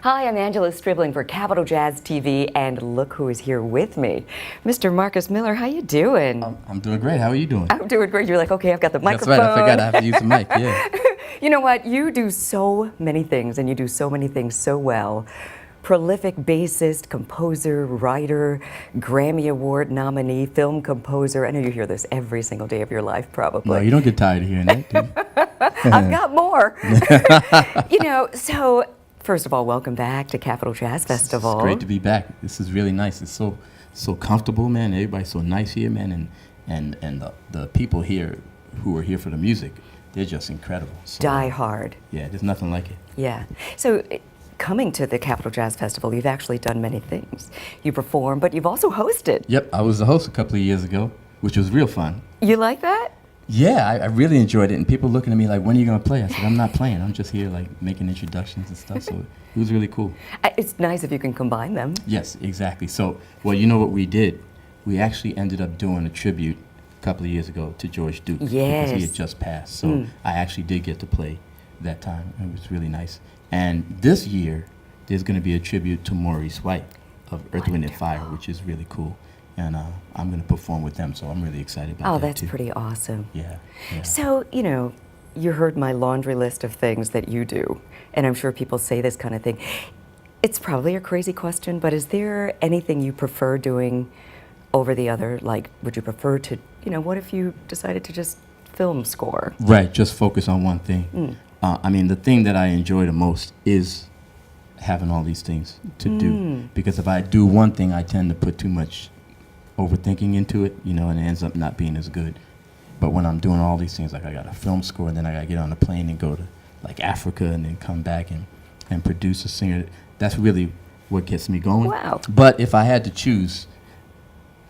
Hi, I'm Angela Stribling for Capital Jazz TV, and look who is here with me. Mr. Marcus Miller, how you doing? I'm doing great. How are you doing? I'm doing great. You're like, okay, I've got the microphone. That's right. I forgot I have to use the mic. Yeah. You know what? You do so many things, and you do so many things so well. Prolific bassist, composer, writer, Grammy Award nominee, film composer. I know you hear this every single day of your life, probably. No, you don't get tired of hearing that, do you? I've got more. So first of all, welcome back to Capital Jazz Festival. It's great to be back. This is really nice. It's so comfortable, man. Everybody's so nice here, man, and the people here who are here for the music, they're just incredible. So, Die hard. Yeah, there's nothing like it. Yeah. So coming to the Capital Jazz Festival, you've actually done many things. You perform, but you've also hosted. Yep, I was the host a couple of years ago, which was real fun. You like that? Yeah, I really enjoyed it, and people looking at me like, when are you going to play? I said, I'm not playing. I'm just here like making introductions and stuff, so it was really cool. It's nice if you can combine them. Yes, exactly. So, well, you know what we did? We actually ended up doing a tribute a couple of years ago to George Duke. Yes. Because he had just passed. So I actually did get to play that time. It was really nice. And this year, there's going to be a tribute to Maurice White of Earth, Wind & Fire, which is really cool. And I'm going to perform with them, so I'm really excited about that. Oh, that's too. pretty awesome. Yeah. So, you heard my laundry list of things that you do, and I'm sure people say this kind of thing. It's probably a crazy question, but is there anything you prefer doing over the other? Like, would you prefer to, what if you decided to just film score? Right, just focus on one thing. I mean, the thing that I enjoy the most is having all these things to do. Because if I do one thing, I tend to put too much overthinking into it, and it ends up not being as good. But when I'm doing all these things, like I got a film score, and then I got to get on a plane and go to like Africa and then come back and produce a singer, that's really what gets me going. Wow. But if I had to choose,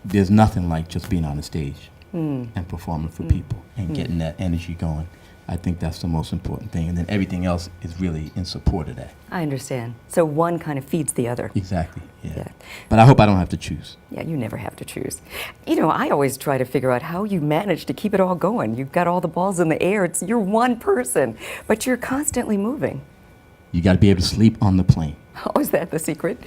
there's nothing like just being on the stage and performing for people and getting that energy going. I think that's the most important thing. And then everything else is really in support of that. I understand. So one kind of feeds the other. Exactly, yeah. Yeah. But I hope I don't have to choose. Yeah, you never have to choose. I always try to figure out how you manage to keep it all going. You've got all the balls in the air. You're one person, but you're constantly moving. You got to be able to sleep on the plane. Oh, is that the secret?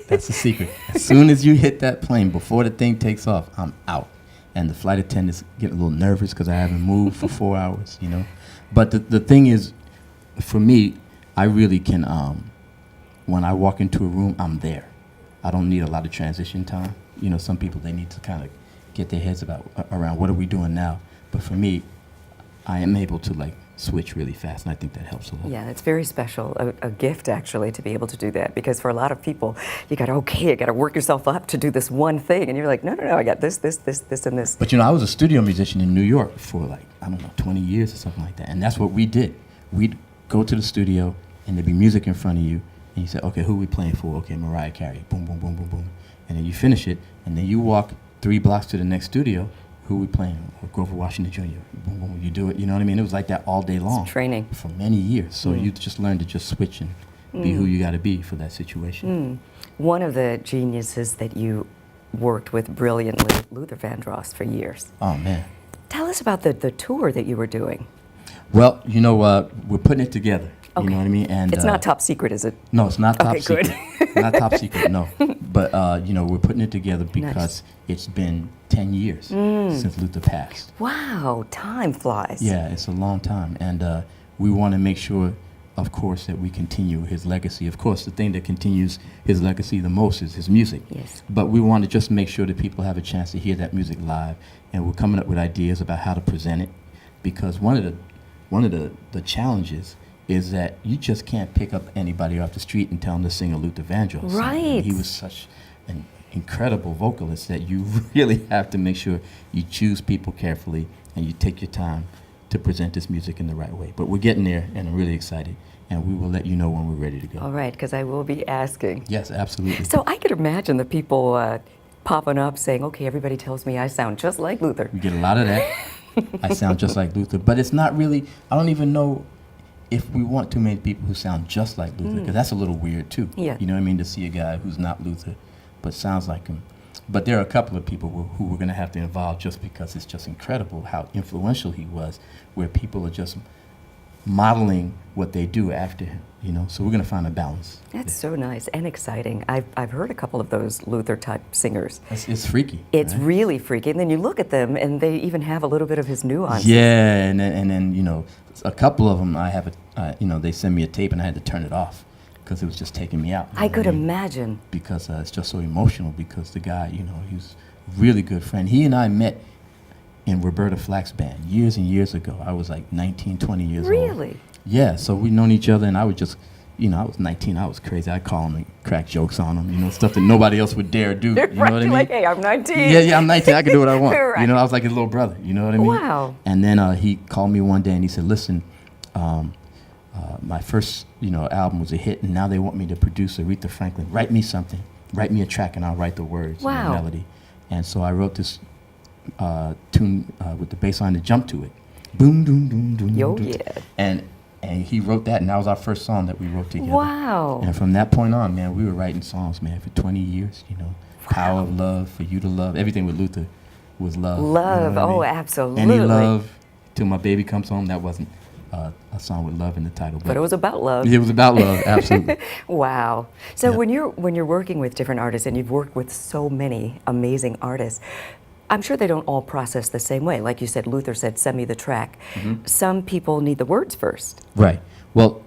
That's the secret. As soon as you hit that plane, before the thing takes off, I'm out. And the flight attendants get a little nervous because I haven't moved for 4 hours, But the thing is, for me, I really can, when I walk into a room, I'm there. I don't need a lot of transition time. Some people, they need to kind of get their heads around what are we doing now. But for me, I am able to switch really fast, and I think that helps a lot. Yeah, it's very special, a gift actually to be able to do that, because for a lot of people, you got to work yourself up to do this one thing, and you're like, no, I got this, and this. But I was a studio musician in New York for 20 years or something like that, and that's what we did. We'd go to the studio, and there'd be music in front of you, and you say, okay, who are we playing for? Okay, Mariah Carey, boom, boom, boom, boom, boom, and then you finish it, and then you walk 3 blocks to the next studio. Who we playing? Grover Washington Jr. Boom, boom, you do it. You know what I mean? It was like that all day long. It's training. For many years. So you just learn to just switch and be who you got to be for that situation. One of the geniuses that you worked with brilliantly, Luther Vandross, for years. Oh, man. Tell us about the tour that you were doing. Well, we're putting it together. Okay. You know what I mean? And it's not top secret, is it? No, it's not top secret. Good. Not top secret, no. But, we're putting it together because it's been 10 years since Luther passed. Wow, time flies. Yeah, it's a long time. And we want to make sure, of course, that we continue his legacy. Of course, the thing that continues his legacy the most is his music. Yes. But we want to just make sure that people have a chance to hear that music live. And we're coming up with ideas about how to present it. Because one of the challenges is that you just can't pick up anybody off the street and tell them to sing a Luther Vandross song. Right. He was such an incredible vocalist that you really have to make sure you choose people carefully and you take your time to present this music in the right way. But we're getting there, and I'm really excited, and we will let you know when we're ready to go. All right, because I will be asking. Yes, absolutely. So I could imagine the people popping up saying, okay, everybody tells me I sound just like Luther. We get a lot of that. I sound just like Luther, but it's not really, I don't even know if we want too many people who sound just like Luther, because that's a little weird too. Yeah. You know what I mean? To see a guy who's not Luther, but sounds like him. But there are a couple of people who we're going to have to involve just because it's just incredible how influential he was, where people are just modeling what they do after him. You know, so we're going to find a balance. That's so nice and exciting. I've heard a couple of those Luther type singers. It's freaky. It's right? really freaky, and then you look at them, and they even have a little bit of his nuance. Yeah, and then you know, a couple of them I have you know, they send me a tape and I had to turn it off because it was just taking me out. I could imagine. Because it's just so emotional. Because the guy, you know, he's a really good friend. He and I met in Roberta Flack's band years and years ago. I was like 19, 20 years old. Really? Yeah, so we'd known each other, and I would just, you know, I was 19, I was crazy. I'd call him and crack jokes on him, you know, stuff that nobody else would dare do. You know what I mean? Like, hey, I'm 19. Yeah, I'm 19, I can do what I want. Right. You know, I was like his little brother, you know what I mean? Wow. And then he called me one day and he said, listen, my first, you know, album was a hit, and now they want me to produce Aretha Franklin. Write me something. Write me a track, and I'll write the words and the melody. And so I wrote this tune with the bass line to jump to it. Boom, doom, doom, doom. Yo, doom. yeah. And he wrote that, and that was our first song that we wrote together. Wow. And from that point on, man, we were writing songs, man, for 20 years, you know. Wow. Power of Love, For You to Love. Everything with Luther was love. Love, you know what I mean? absolutely. Any Love, Till My Baby Comes Home, that wasn't a song with love in the title. But it was about love. It was about love, absolutely. Wow. So Yep. when you're working with different artists, and you've worked with so many amazing artists, I'm sure they don't all process the same way. Like you said, Luther said, send me the track. Mm-hmm. Some people need the words first. Right. Well,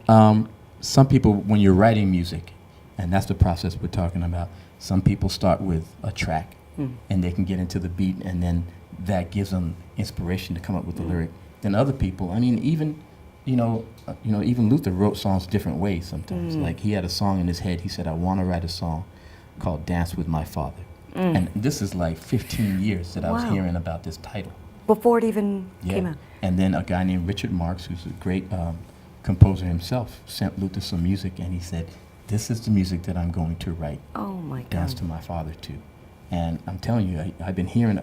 some people, when you're writing music, and that's the process we're talking about, some people start with a track, and they can get into the beat, and then that gives them inspiration to come up with the lyric. Then other people, I mean, even, even Luther wrote songs different ways sometimes. Like he had a song in his head. He said, I want to write a song called Dance with My Father. And this is like 15 years that I was Wow. hearing about this title. Before it even came out. And then a guy named Richard Marx, who's a great composer himself, sent Luther some music, and he said, this is the music that I'm going to write. Oh my Dance God. to My Father to. And I'm telling you, I've been hearing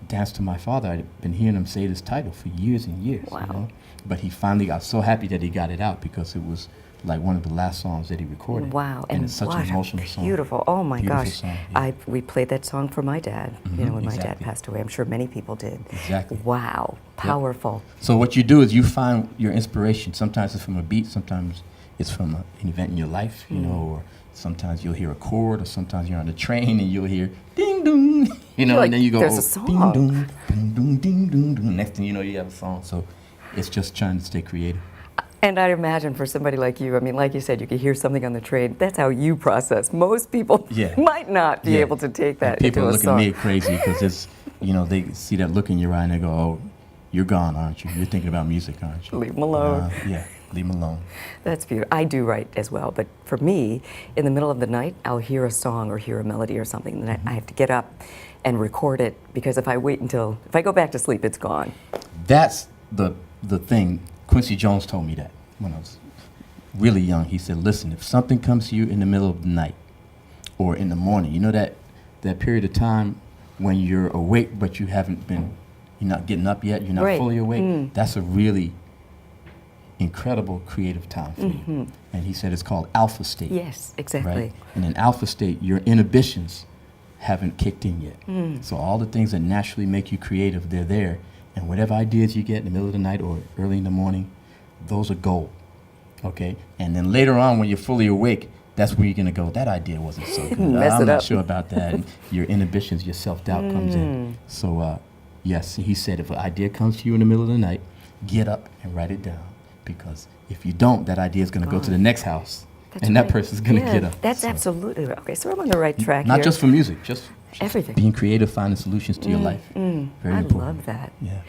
Dance to My Father. I've been hearing him say this title for years and years. Wow. You know? But he finally got so happy that he got it out, because it was like one of the last songs that he recorded. Wow, and it's such what an emotional song. beautiful. Oh my Beautiful gosh. song, yeah. We played that song for my dad, you know, when my dad exactly. passed away. I'm sure many people did. Exactly. Wow, powerful. So what you do is you find your inspiration. Sometimes it's from a beat, sometimes it's from an event in your life, you know, or sometimes you'll hear a chord, or sometimes you're on the train and you'll hear ding dong, you know, You're and then you go, like, there's a oh, song. ding dong, ding dong, ding dong, dong. Next thing you know, you have a song. So it's just trying to stay creative. And I imagine for somebody like you, I mean, like you said, you could hear something on the train. That's how you process. Most people Yeah. might not be Yeah. able to take that And people into a look song. at me crazy because it's, you know, they see that look in your eye and they go, oh, you're gone, aren't you? You're thinking about music, aren't you? Leave 'em alone. Yeah, leave them alone. That's beautiful. I do write as well, but for me, in the middle of the night, I'll hear a song or hear a melody or something, and I have to get up and record it, because if I go back to sleep, it's gone. That's the thing. Quincy Jones told me that when I was really young. He said, listen, if something comes to you in the middle of the night or in the morning, you know that period of time when you're awake but you're not getting up yet, you're not Right. fully awake, that's a really incredible creative time for you. And he said it's called alpha state. Yes, exactly. Right? And in alpha state, your inhibitions haven't kicked in yet. So all the things that naturally make you creative, they're there. And whatever ideas you get in the middle of the night or early in the morning, those are gold. Okay? And then later on, when you're fully awake, that's where you're going to go, that idea wasn't so good. Mess I'm it not up. sure about that. And your inhibitions, your self-doubt comes in. So, yes, he said if an idea comes to you in the middle of the night, get up and write it down. Because if you don't, that idea is going to go to the next house. That's and right. that person's going to Yeah, get up. That's So, absolutely right. Okay, so I'm on the right track not here. just for music, just Everything. being creative, finding solutions to your life. Very I important. love that. Yeah.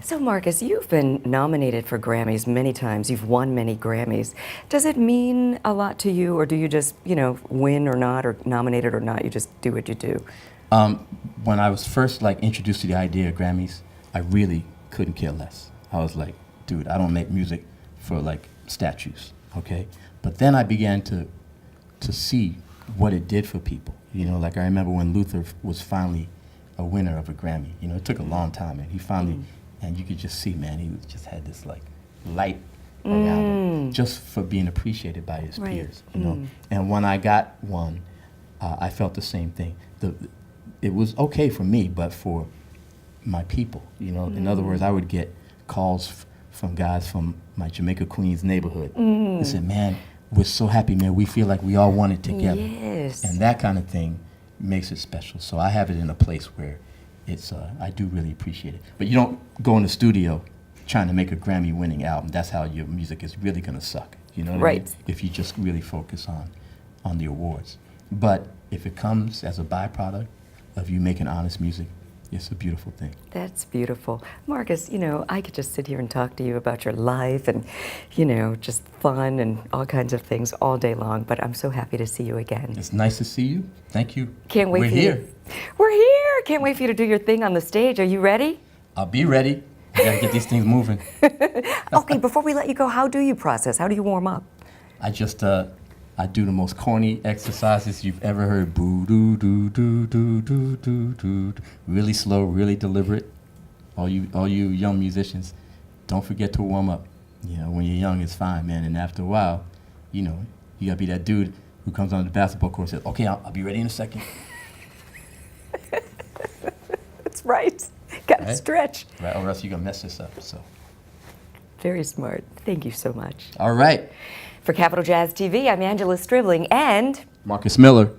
So, Marcus, you've been nominated for Grammys many times. You've won many Grammys. Does it mean a lot to you, or do you just, win or not, or nominated or not, you just do what you do? When I was first introduced to the idea of Grammys, I really couldn't care less. I was like, dude, I don't make music for statues, okay? But then I began to see what it did for people. I remember when Luther was finally a winner of a Grammy. It took a long time, and he finally, and you could just see, man, he just had this light around him, just for being appreciated by his Right. peers. And when I got one, I felt the same thing. It was okay for me, but for my people, in other words, I would get calls from guys from my Jamaica Queens neighborhood. They said, man, we're so happy, man. We feel like we all want it together. Yes. And that kind of thing makes it special. So I have it in a place where it's, I do really appreciate it. But you don't go in the studio trying to make a Grammy-winning album. That's how your music is really going to suck. You know what I mean? Right. If you just really focus on the awards. But if it comes as a byproduct of you making honest music, it's a beautiful thing. That's beautiful. Marcus, you know, I could just sit here and talk to you about your life and, you know, just fun and all kinds of things all day long, but I'm so happy to see you again. It's nice to see you. Thank you. Can't wait We're for here. you. We're here. Can't wait for you to do your thing on the stage. Are you ready? I'll be ready. I gotta get these things moving. Okay, before we let you go, how do you process? How do you warm up? I just, I do the most corny exercises you've ever heard. Boo doo doo doo doo doo doo doo. Really slow, really deliberate. All you young musicians, don't forget to warm up. You know, when you're young, it's fine, man. And after a while, you know, you gotta be that dude who comes on the basketball court and says, "Okay, I'll be ready in a second." That's right. Got to Right? stretch. Right, or else you're gonna mess this up. So, Very smart. Thank you so much. all right, For Capital Jazz TV, I'm Angela Stribling, and Marcus Miller.